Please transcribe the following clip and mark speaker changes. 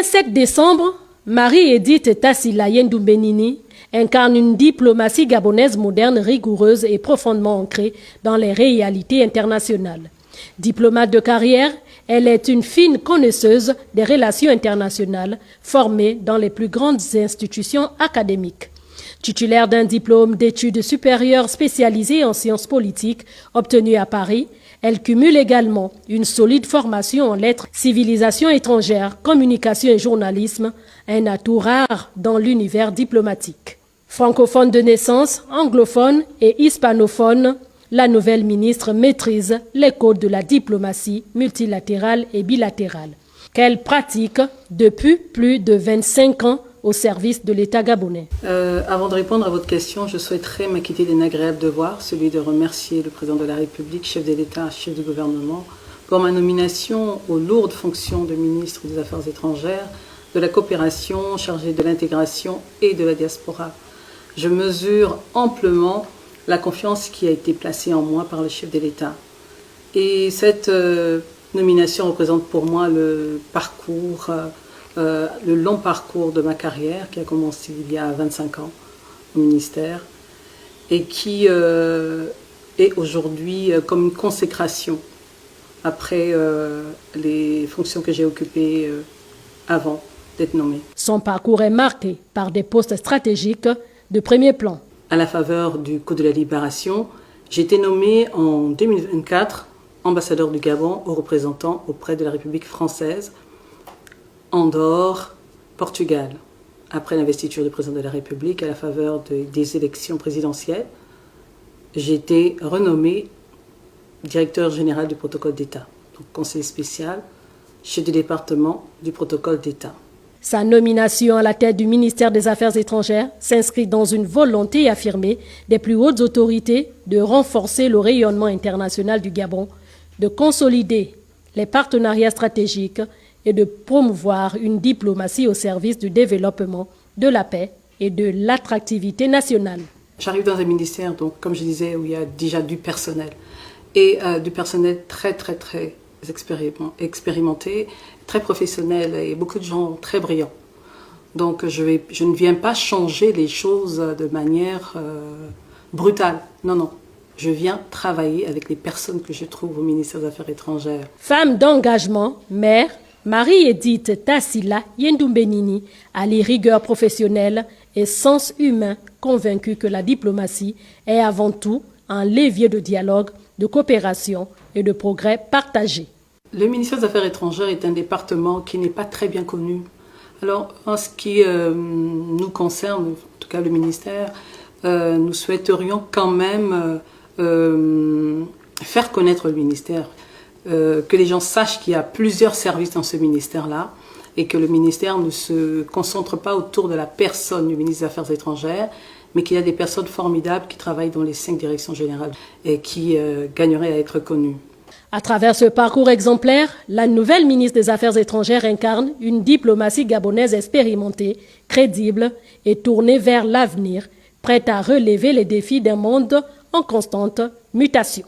Speaker 1: 7 décembre, Marie-Edith Tassila Yendoumbenini incarne une diplomatie gabonaise moderne, rigoureuse et profondément ancrée dans les réalités internationales. Diplomate de carrière, elle est une fine connaisseuse des relations internationales, formée dans les plus grandes institutions académiques. Titulaire d'un diplôme d'études supérieures spécialisé en sciences politiques obtenu à Paris, elle cumule également une solide formation en lettres, civilisation étrangère, communication et journalisme, un atout rare dans l'univers diplomatique. Francophone de naissance, anglophone et hispanophone, la nouvelle ministre maîtrise les codes de la diplomatie multilatérale et bilatérale, qu'elle pratique depuis plus de 25 ans au service de l'État gabonais.
Speaker 2: Avant de répondre à votre question, je souhaiterais m'acquitter d'un agréable devoir, celui de remercier le président de la République, chef de l'État, chef du gouvernement, pour ma nomination aux lourdes fonctions de ministre des Affaires étrangères, de la coopération, chargé de l'intégration et de la diaspora. Je mesure amplement la confiance qui a été placée en moi par le chef de l'État. Et cette nomination représente pour moi le long parcours de ma carrière qui a commencé il y a 25 ans au ministère et qui est aujourd'hui comme une consécration après les fonctions que j'ai occupées avant d'être nommée.
Speaker 1: Son parcours est marqué par des postes stratégiques de premier plan.
Speaker 2: À la faveur du Coup de la Libération, j'ai été nommée en 2024 ambassadeur du Gabon aux représentants auprès de la République française, Andorre, Portugal. Après l'investiture du président de la République, à la faveur des élections présidentielles, j'ai été renommé directeur général du protocole d'État, donc conseiller spécial, chef du département du protocole d'État.
Speaker 1: Sa nomination à la tête du ministère des Affaires étrangères s'inscrit dans une volonté affirmée des plus hautes autorités de renforcer le rayonnement international du Gabon, de consolider les partenariats stratégiques et de promouvoir une diplomatie au service du développement, de la paix et de l'attractivité nationale.
Speaker 2: J'arrive dans un ministère, donc, comme je disais, où il y a déjà du personnel, et du personnel très expérimenté, très professionnel et beaucoup de gens très brillants. Donc je ne viens pas changer les choses de manière brutale. Non. Je viens travailler avec les personnes que je trouve au ministère des Affaires étrangères.
Speaker 1: Femme d'engagement, mère, Marie-Edith Tassila Yendoumbenini allie rigueur professionnelle et sens humain, convaincue que la diplomatie est avant tout un levier de dialogue, de coopération et de progrès partagé.
Speaker 2: Le ministère des Affaires étrangères est un département qui n'est pas très bien connu. Alors, en ce qui nous concerne, en tout cas le ministère, nous souhaiterions quand même faire connaître le ministère, que les gens sachent qu'il y a plusieurs services dans ce ministère-là et que le ministère ne se concentre pas autour de la personne du ministre des Affaires étrangères, mais qu'il y a des personnes formidables qui travaillent dans les 5 directions générales et qui gagneraient à être connues.
Speaker 1: À travers ce parcours exemplaire, la nouvelle ministre des Affaires étrangères incarne une diplomatie gabonaise expérimentée, crédible et tournée vers l'avenir, prête à relever les défis d'un monde en constante mutation.